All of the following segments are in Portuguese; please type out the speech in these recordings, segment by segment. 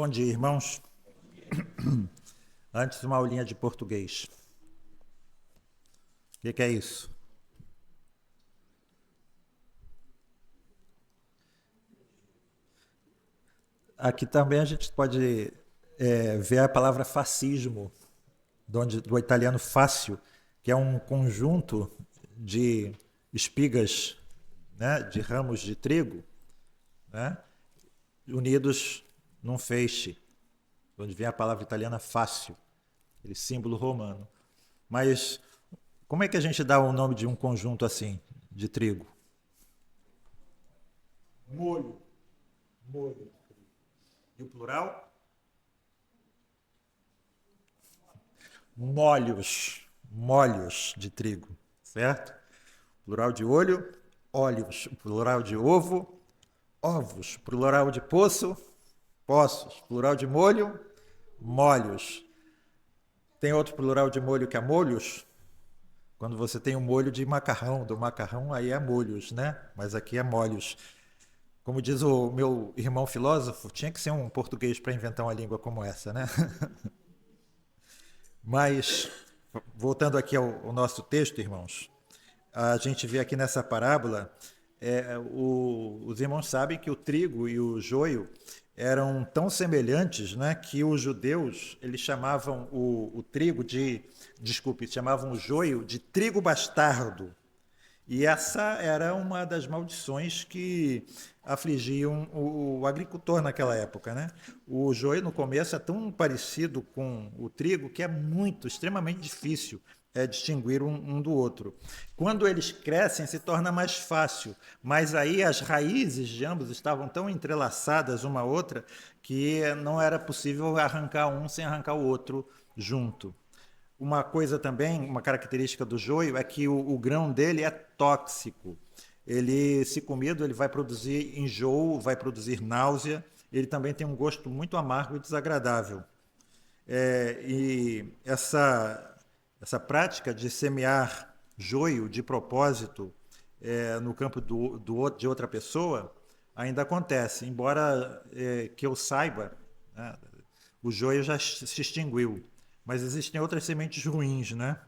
Bom dia, irmãos. Antes, uma aulinha de português. O que é isso? Aqui também a gente pode ver a palavra fascismo, do italiano fácil, que é um conjunto de espigas, né, de ramos de trigo, né, unidos num feixe, onde vem a palavra italiana fácil, aquele símbolo romano. Mas como é que a gente dá o nome de um conjunto assim, de trigo? Molho. Molho. E o plural? Molhos. Molhos de trigo, certo? Plural de olho, óleos. Plural de ovo, ovos. Plural de poço, poços. Plural de molho, molhos. Tem outro plural de molho que é molhos? Quando você tem um molho de macarrão, do macarrão aí é molhos, né? Mas aqui é molhos. Como diz o meu irmão filósofo, tinha que ser um português para inventar uma língua como essa, né? Mas, voltando aqui ao nosso texto, irmãos, a gente vê aqui nessa parábola, os irmãos sabem que o trigo e o joio eram tão semelhantes, né, que os judeus, eles chamavam o trigo chamavam o joio de trigo bastardo. E essa era uma das maldições que afligiam o agricultor naquela época, né? O joio no começo é tão parecido com o trigo que é extremamente difícil distinguir um do outro. Quando eles crescem, se torna mais fácil, mas aí as raízes de ambos estavam tão entrelaçadas uma à outra que não era possível arrancar um sem arrancar o outro junto. Uma coisa também, uma característica do joio é que o grão dele é tóxico. Ele, se comido, ele vai produzir enjoo, vai produzir náusea. Ele também tem um gosto muito amargo e desagradável. E essa prática de semear joio de propósito no campo de outra pessoa ainda acontece, embora que eu saiba, né, o joio já se extinguiu. Mas existem outras sementes ruins, né?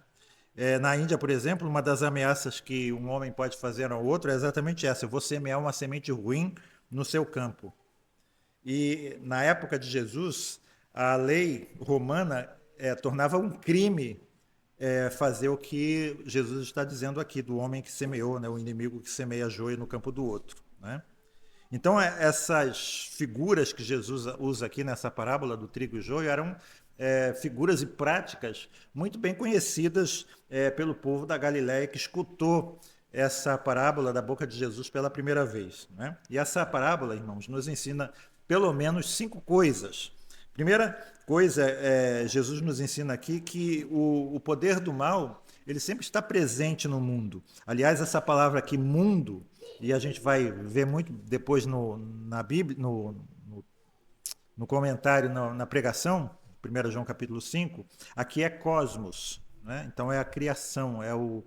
Na Índia, por exemplo, uma das ameaças que um homem pode fazer ao outro é exatamente essa: eu vou semear uma semente ruim no seu campo. E na época de Jesus, a lei romana tornava um crime fazer o que Jesus está dizendo aqui, do homem que semeou, né, o inimigo que semeia joio no campo do outro. Né? Então, essas figuras que Jesus usa aqui nessa parábola do trigo e joio eram figuras e práticas muito bem conhecidas pelo povo da Galiléia que escutou essa parábola da boca de Jesus pela primeira vez. Né? E essa parábola, irmãos, nos ensina pelo menos 5 coisas. Primeira coisa, Jesus nos ensina aqui que o poder do mal ele sempre está presente no mundo. Aliás, essa palavra aqui, mundo, e a gente vai ver muito depois na Bíblia, no comentário, na pregação, 1 João capítulo 5, aqui é cosmos, né? Então é a criação, é o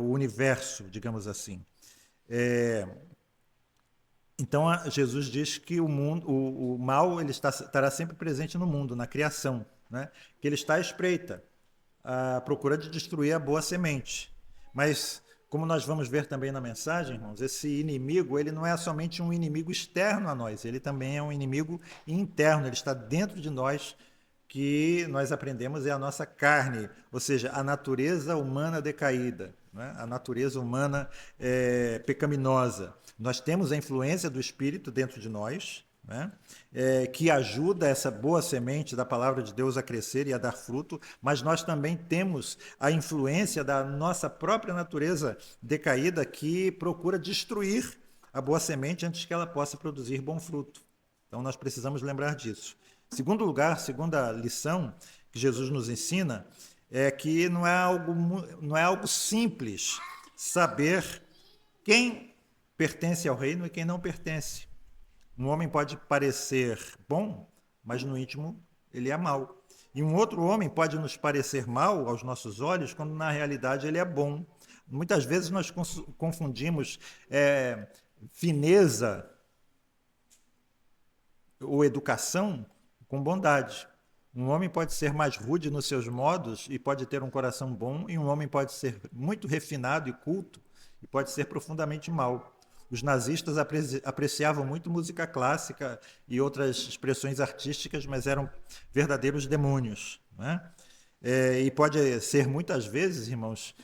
universo, digamos assim. Então Jesus diz que o mal ele estará sempre presente no mundo, na criação, né? Que ele está à espreita, à procura de destruir a boa semente. Mas como nós vamos ver também na mensagem, irmãos, esse inimigo ele não é somente um inimigo externo a nós, ele também é um inimigo interno, ele está dentro de nós, que nós aprendemos é a nossa carne, ou seja, a natureza humana decaída, né? A natureza humana pecaminosa. Nós temos a influência do Espírito dentro de nós, né? Que ajuda essa boa semente da palavra de Deus a crescer e a dar fruto, mas nós também temos a influência da nossa própria natureza decaída que procura destruir a boa semente antes que ela possa produzir bom fruto. Então nós precisamos lembrar disso. Segundo lugar, segunda lição que Jesus nos ensina é que não é algo simples saber quem pertence ao reino e quem não pertence. Um homem pode parecer bom, mas no íntimo ele é mau. E um outro homem pode nos parecer mal aos nossos olhos, quando na realidade ele é bom. Muitas vezes nós confundimos fineza ou educação com bondade. Um homem pode ser mais rude nos seus modos e pode ter um coração bom, e um homem pode ser muito refinado e culto e pode ser profundamente mau. Os nazistas apreciavam muito música clássica e outras expressões artísticas, mas eram verdadeiros demônios, né? E pode ser muitas vezes, irmãos,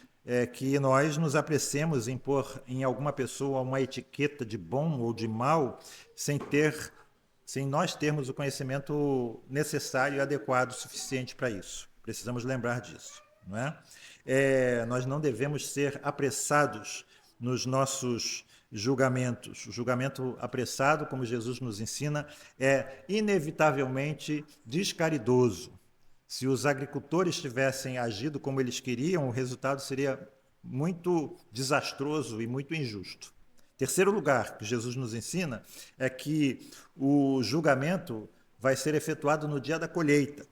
que nós nos apressemos em pôr em alguma pessoa uma etiqueta de bom ou de mal, sem nós termos o conhecimento necessário e adequado suficiente para isso. Precisamos lembrar disso, não é? Nós não devemos ser apressados nos nossos julgamentos. O julgamento apressado, como Jesus nos ensina, é inevitavelmente descaridoso. Se os agricultores tivessem agido como eles queriam, o resultado seria muito desastroso e muito injusto. Terceiro lugar que Jesus nos ensina é que o julgamento vai ser efetuado no dia da colheita.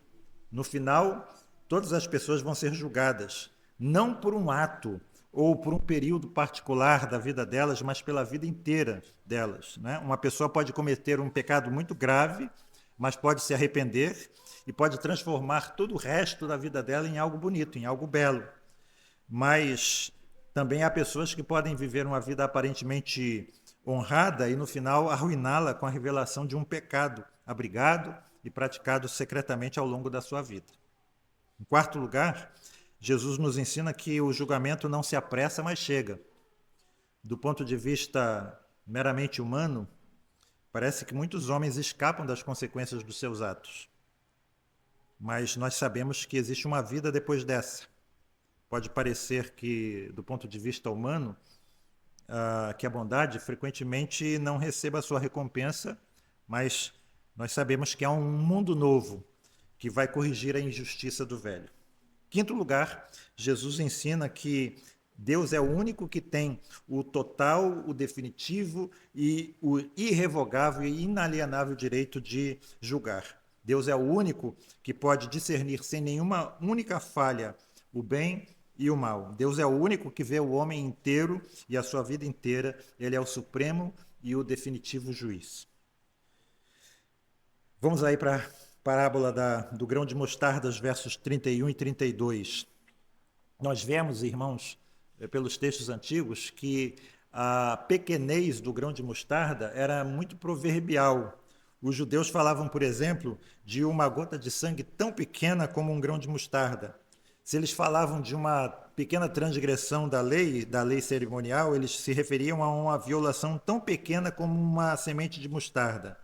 No final, todas as pessoas vão ser julgadas, não por um ato ou por um período particular da vida delas, mas pela vida inteira delas, né? Uma pessoa pode cometer um pecado muito grave, mas pode se arrepender e pode transformar todo o resto da vida dela em algo bonito, em algo belo. Mas também há pessoas que podem viver uma vida aparentemente honrada e, no final, arruiná-la com a revelação de um pecado abrigado e praticado secretamente ao longo da sua vida. Em quarto lugar, Jesus nos ensina que o julgamento não se apressa, mas chega. Do ponto de vista meramente humano, parece que muitos homens escapam das consequências dos seus atos. Mas nós sabemos que existe uma vida depois dessa. Pode parecer que, do ponto de vista humano, que a bondade frequentemente não receba a sua recompensa, mas nós sabemos que há um mundo novo que vai corrigir a injustiça do velho. Quinto lugar, Jesus ensina que Deus é o único que tem o total, o definitivo e o irrevogável e inalienável direito de julgar. Deus é o único que pode discernir sem nenhuma única falha o bem e o mal. Deus é o único que vê o homem inteiro e a sua vida inteira. Ele é o supremo e o definitivo juiz. Vamos aí para a parábola do grão de mostarda, versos 31 e 32. Nós vemos, irmãos, pelos textos antigos, que a pequenez do grão de mostarda era muito proverbial. Os judeus falavam, por exemplo, de uma gota de sangue tão pequena como um grão de mostarda. Se eles falavam de uma pequena transgressão da lei cerimonial, eles se referiam a uma violação tão pequena como uma semente de mostarda.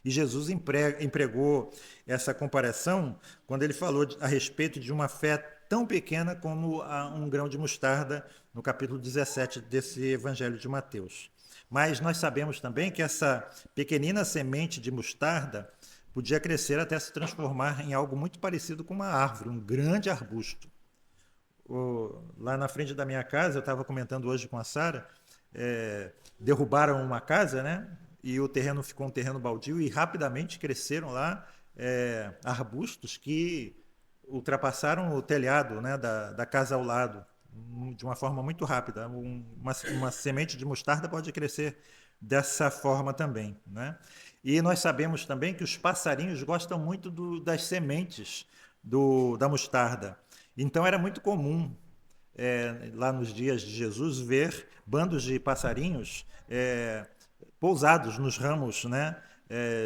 E Jesus empregou essa comparação quando ele falou a respeito de uma fé tão pequena como um grão de mostarda, no capítulo 17 desse Evangelho de Mateus. Mas nós sabemos também que essa pequenina semente de mostarda podia crescer até se transformar em algo muito parecido com uma árvore, um grande arbusto. Lá na frente da minha casa, eu estava comentando hoje com a Sara, derrubaram uma casa, né? E o terreno ficou um terreno baldio e rapidamente cresceram lá arbustos que ultrapassaram o telhado, né, da casa ao lado, de uma forma muito rápida. Uma semente de mostarda pode crescer dessa forma também, né? E nós sabemos também que os passarinhos gostam muito das sementes da mostarda. Então era muito comum, lá nos dias de Jesus, ver bandos de passarinhos pousados nos ramos, né,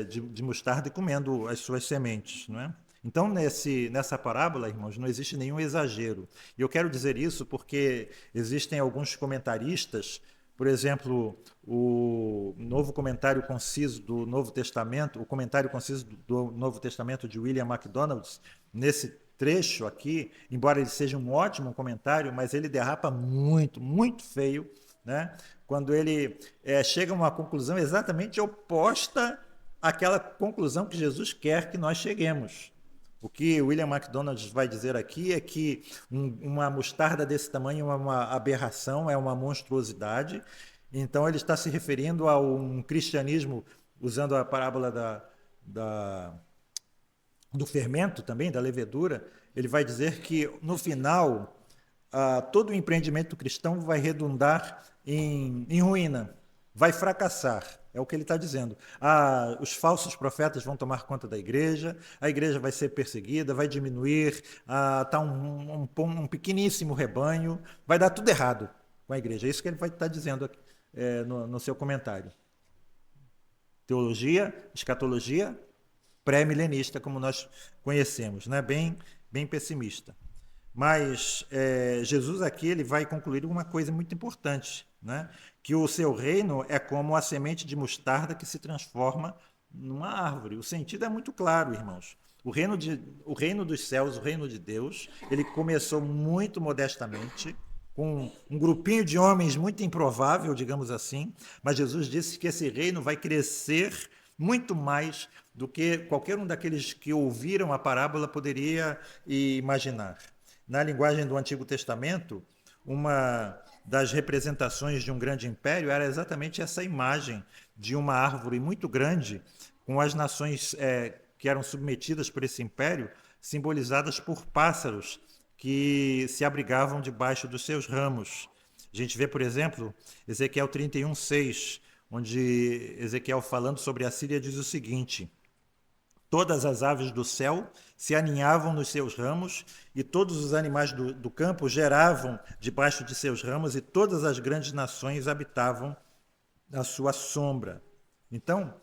de mostarda e comendo as suas sementes, né? Então, nessa parábola, irmãos, não existe nenhum exagero. E eu quero dizer isso porque existem alguns comentaristas, por exemplo, o novo comentário conciso do Novo Testamento, o comentário conciso do Novo Testamento de William MacDonald, nesse trecho aqui, embora ele seja um ótimo comentário, mas ele derrapa muito, muito feio, né? Quando ele chega a uma conclusão exatamente oposta àquela conclusão que Jesus quer que nós cheguemos. O que William MacDonald vai dizer aqui é que uma mostarda desse tamanho é uma aberração, é uma monstruosidade. Então ele está se referindo a um cristianismo, usando a parábola do fermento também, da levedura. Ele vai dizer que no final todo o empreendimento cristão vai redundar em ruína. vai fracassar. É o que ele está dizendo. Os falsos profetas vão tomar conta da igreja, a igreja vai ser perseguida, vai diminuir, tá um pequeníssimo rebanho, vai dar tudo errado com a igreja. É isso que ele vai estar dizendo aqui, no seu comentário. Teologia, escatologia pré-milenista, como nós conhecemos, né? Bem pessimista. Mas Jesus aqui ele vai concluir uma coisa muito importante, né? Que o seu reino é como a semente de mostarda que se transforma numa árvore. O sentido é muito claro, irmãos. O reino dos céus, o reino de Deus, ele começou muito modestamente, com um grupinho de homens muito improvável, digamos assim, mas Jesus disse que esse reino vai crescer muito mais do que qualquer um daqueles que ouviram a parábola poderia imaginar. Na linguagem do Antigo Testamento, uma das representações de um grande império era exatamente essa imagem de uma árvore muito grande, com as nações que eram submetidas por esse império, simbolizadas por pássaros que se abrigavam debaixo dos seus ramos. A gente vê, por exemplo, Ezequiel 31:6, onde Ezequiel, falando sobre a Síria, diz o seguinte: todas as aves do céu se aninhavam nos seus ramos, e todos os animais do campo geravam debaixo de seus ramos, e todas as grandes nações habitavam a sua sombra. Então,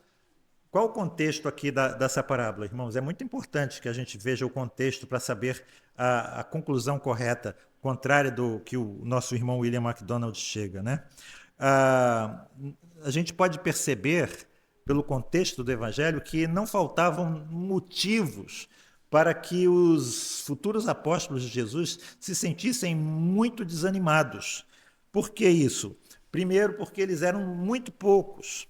qual o contexto aqui dessa parábola, irmãos? É muito importante que a gente veja o contexto para saber a conclusão correta, contrária do que o nosso irmão William MacDonald chega, né? A gente pode perceber, pelo contexto do Evangelho, que não faltavam motivos para que os futuros apóstolos de Jesus se sentissem muito desanimados. Por que isso? Primeiro, porque eles eram muito poucos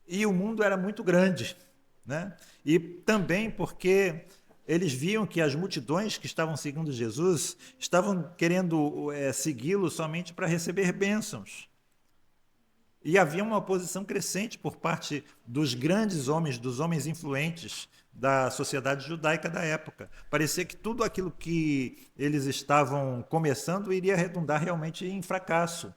e o mundo era muito grande, né? E também porque eles viam que as multidões que estavam seguindo Jesus estavam querendo segui-lo somente para receber bênçãos. E havia uma oposição crescente por parte dos grandes homens, dos homens influentes da sociedade judaica da época. Parecia que tudo aquilo que eles estavam começando iria redundar realmente em fracasso.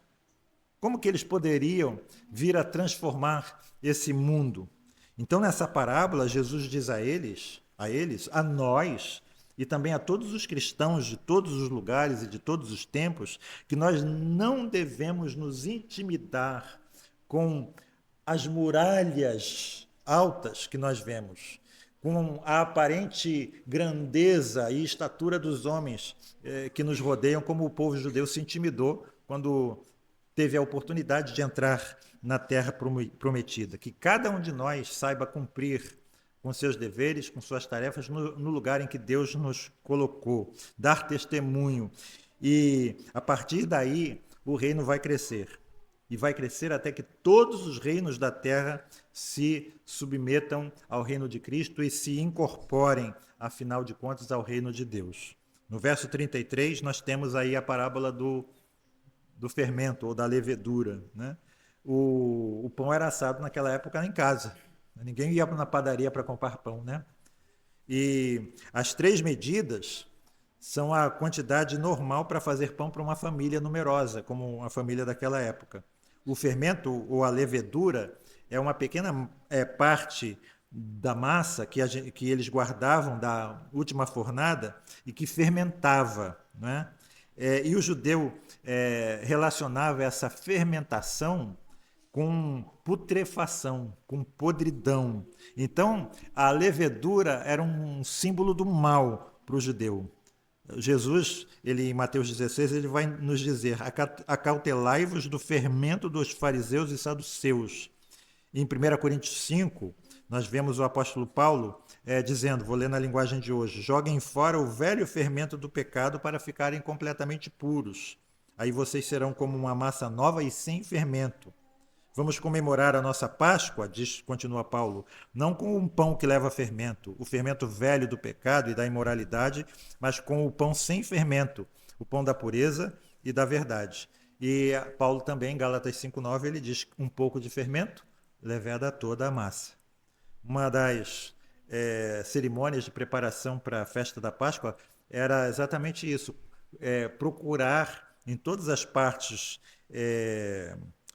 Como que eles poderiam vir a transformar esse mundo? Então, nessa parábola, Jesus diz a eles, a nós, e também a todos os cristãos de todos os lugares e de todos os tempos, que nós não devemos nos intimidar com as muralhas altas que nós vemos, com a aparente grandeza e estatura dos homens que nos rodeiam, como o povo judeu se intimidou quando teve a oportunidade de entrar na terra prometida. Que cada um de nós saiba cumprir com seus deveres, com suas tarefas, no lugar em que Deus nos colocou, dar testemunho. E, a partir daí, o reino vai crescer. E vai crescer até que todos os reinos da terra se submetam ao reino de Cristo e se incorporem, afinal de contas, ao reino de Deus. No verso 33, nós temos aí a parábola do fermento ou da levedura, né? O pão era assado naquela época em casa. Ninguém ia na padaria para comprar pão, né? E as 3 medidas são a quantidade normal para fazer pão para uma família numerosa, como a família daquela época. O fermento ou a levedura é uma pequena parte da massa que eles guardavam da última fornada e que fermentava, né? E o judeu relacionava essa fermentação com putrefação, com podridão. Então, a levedura era um símbolo do mal para o judeu. Jesus, em Mateus 16, ele vai nos dizer: acautelai-vos do fermento dos fariseus e saduceus. Em 1 Coríntios 5, nós vemos o apóstolo Paulo dizendo, vou ler na linguagem de hoje: joguem fora o velho fermento do pecado para ficarem completamente puros. Aí vocês serão como uma massa nova e sem fermento. Vamos comemorar a nossa Páscoa, continua Paulo, não com um pão que leva fermento, o fermento velho do pecado e da imoralidade, mas com o pão sem fermento, o pão da pureza e da verdade. E Paulo também, em Gálatas 5:9, ele diz: um pouco de fermento leveda toda a massa. Uma das cerimônias de preparação para a festa da Páscoa era exatamente isso, procurar em todas as partes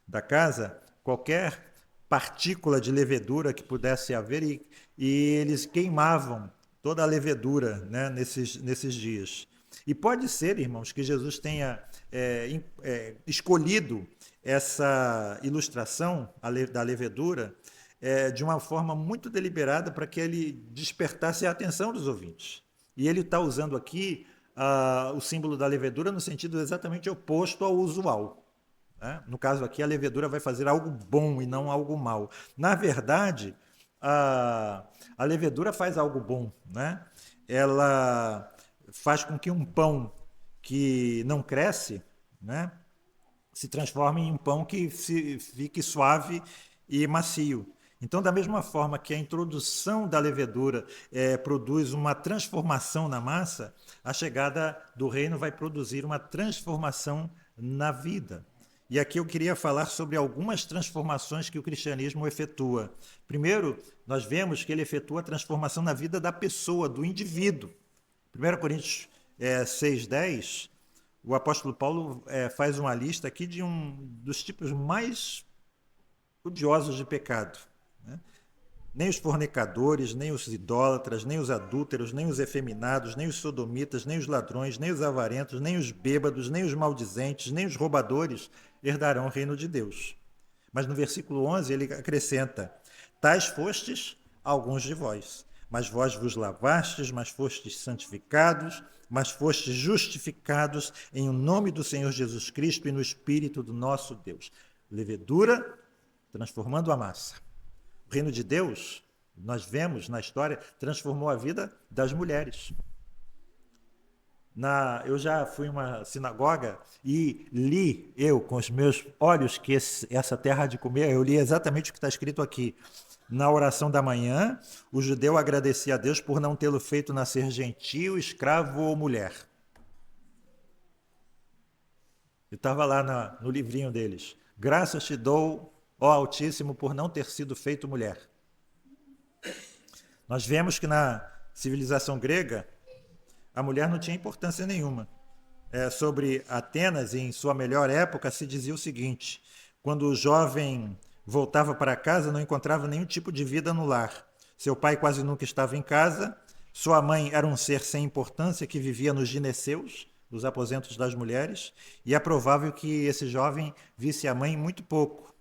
da casa qualquer partícula de levedura que pudesse haver, e eles queimavam toda a levedura, né, nesses dias. E pode ser, irmãos, que Jesus tenha escolhido essa ilustração da levedura de uma forma muito deliberada para que ele despertasse a atenção dos ouvintes. E ele está usando aqui o símbolo da levedura no sentido exatamente oposto ao usual. Né? No caso aqui, a levedura vai fazer algo bom e não algo mal. Na verdade, a levedura faz algo bom. Né? Ela faz com que um pão que não cresce, né, se transforme em um pão que fique suave e macio. Então, da mesma forma que a introdução da levedura produz uma transformação na massa, a chegada do reino vai produzir uma transformação na vida. E aqui eu queria falar sobre algumas transformações que o cristianismo efetua. Primeiro, nós vemos que ele efetua a transformação na vida da pessoa, do indivíduo. 1 Coríntios 6,10, o apóstolo Paulo faz uma lista aqui de dos tipos mais odiosos de pecado. Né? Nem os fornicadores, nem os idólatras, nem os adúlteros, nem os efeminados, nem os sodomitas, nem os ladrões, nem os avarentos, nem os bêbados, nem os maldizentes, nem os roubadores herdarão o reino de Deus. Mas no versículo 11 ele acrescenta: tais fostes alguns de vós, mas vós vos lavastes, mas fostes santificados, mas fostes justificados em o nome do Senhor Jesus Cristo e no Espírito do nosso Deus. Levedura transformando a massa. O reino de Deus, nós vemos na história, transformou a vida das mulheres. Eu já fui em uma sinagoga e li, com os meus olhos, que essa terra há de comer, eu li exatamente o que está escrito aqui. Na oração da manhã, o judeu agradecia a Deus por não tê-lo feito nascer gentio, escravo ou mulher. Eu estava lá no livrinho deles. Graças te dou, ó Altíssimo, por não ter sido feito mulher. Nós vemos que na civilização grega, a mulher não tinha importância nenhuma. Sobre Atenas, em sua melhor época, se dizia o seguinte: quando o jovem voltava para casa, não encontrava nenhum tipo de vida no lar. Seu pai quase nunca estava em casa, sua mãe era um ser sem importância que vivia nos gineceus, os aposentos das mulheres, e é provável que esse jovem visse a mãe muito pouco.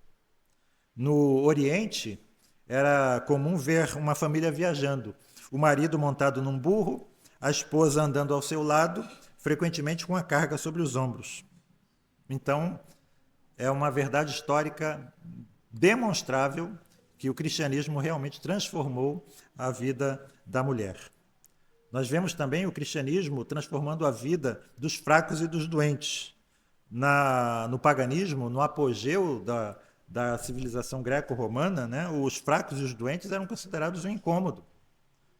No Oriente, era comum ver uma família viajando, o marido montado num burro, a esposa andando ao seu lado, frequentemente com a carga sobre os ombros. Então, é uma verdade histórica demonstrável que o cristianismo realmente transformou a vida da mulher. Nós vemos também o cristianismo transformando a vida dos fracos e dos doentes. No paganismo, no apogeu da civilização greco-romana, né, os fracos e os doentes eram considerados um incômodo.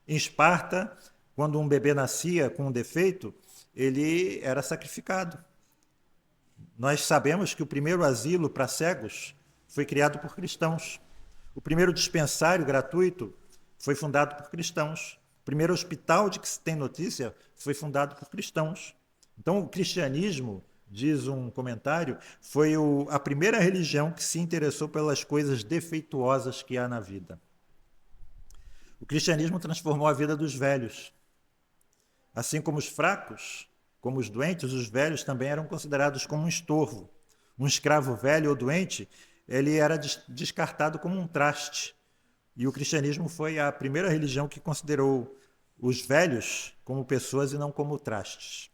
Em Esparta, quando um bebê nascia com um defeito, ele era sacrificado. Nós sabemos que o primeiro asilo para cegos foi criado por cristãos. O primeiro dispensário gratuito foi fundado por cristãos. O primeiro hospital de que se tem notícia foi fundado por cristãos. Então, o cristianismo, diz um comentário, foi a primeira religião que se interessou pelas coisas defeituosas que há na vida. O cristianismo transformou a vida dos velhos. Assim como os fracos, como os doentes, os velhos também eram considerados como um estorvo. Um escravo velho ou doente, ele era descartado como um traste. E o cristianismo foi a primeira religião que considerou os velhos como pessoas e não como trastes.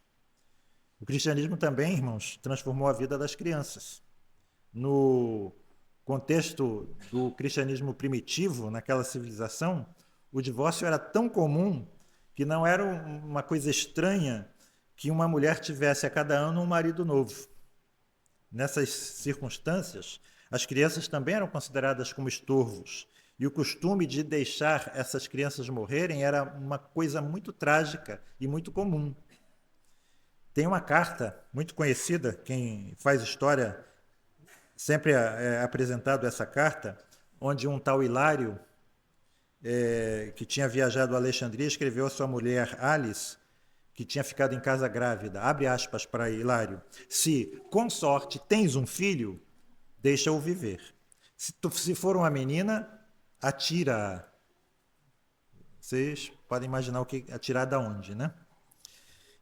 O cristianismo também, irmãos, transformou a vida das crianças. No contexto do cristianismo primitivo, naquela civilização, o divórcio era tão comum que não era uma coisa estranha que uma mulher tivesse a cada ano um marido novo. Nessas circunstâncias, as crianças também eram consideradas como estorvos. E o costume de deixar essas crianças morrerem era uma coisa muito trágica e muito comum. Tem uma carta muito conhecida, quem faz história sempre é apresentado essa carta, onde um tal Hilário, que tinha viajado a Alexandria, escreveu a sua mulher Alice, que tinha ficado em casa grávida. Abre aspas para Hilário. Se, com sorte, tens um filho, deixa-o viver. Se for uma menina, atira. Vocês podem imaginar o que atirar da onde, né?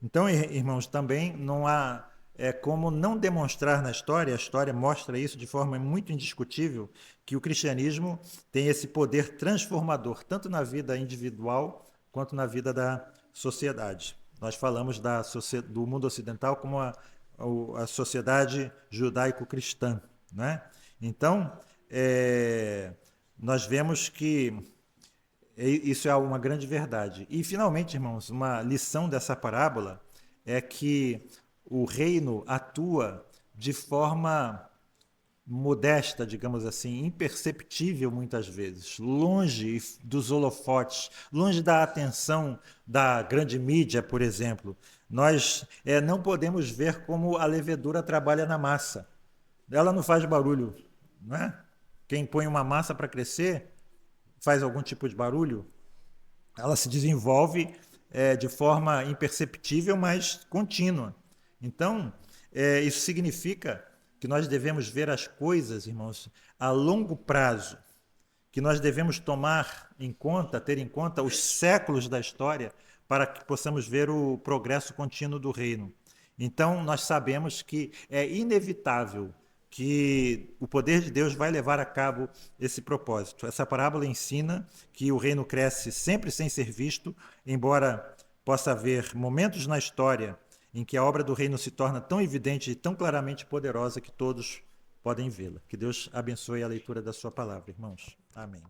Então, irmãos, também não há como não demonstrar na história, a história mostra isso de forma muito indiscutível, que o cristianismo tem esse poder transformador, tanto na vida individual quanto na vida da sociedade. Nós falamos do mundo ocidental como a sociedade judaico-cristã, né? Então, nós vemos que isso é uma grande verdade. E, finalmente, irmãos, uma lição dessa parábola é que o reino atua de forma modesta, digamos assim, imperceptível muitas vezes, longe dos holofotes, longe da atenção da grande mídia, por exemplo. Nós não podemos ver como a levedura trabalha na massa. Ela não faz barulho, não é? Quem põe uma massa para crescer faz algum tipo de barulho, ela se desenvolve de forma imperceptível, mas contínua. Então, isso significa que nós devemos ver as coisas, irmãos, a longo prazo, que nós devemos ter em conta os séculos da história para que possamos ver o progresso contínuo do reino. Então, nós sabemos que é inevitável que o poder de Deus vai levar a cabo esse propósito. Essa parábola ensina que o reino cresce sempre sem ser visto, embora possa haver momentos na história em que a obra do reino se torna tão evidente e tão claramente poderosa que todos podem vê-la. Que Deus abençoe a leitura da sua palavra, irmãos. Amém.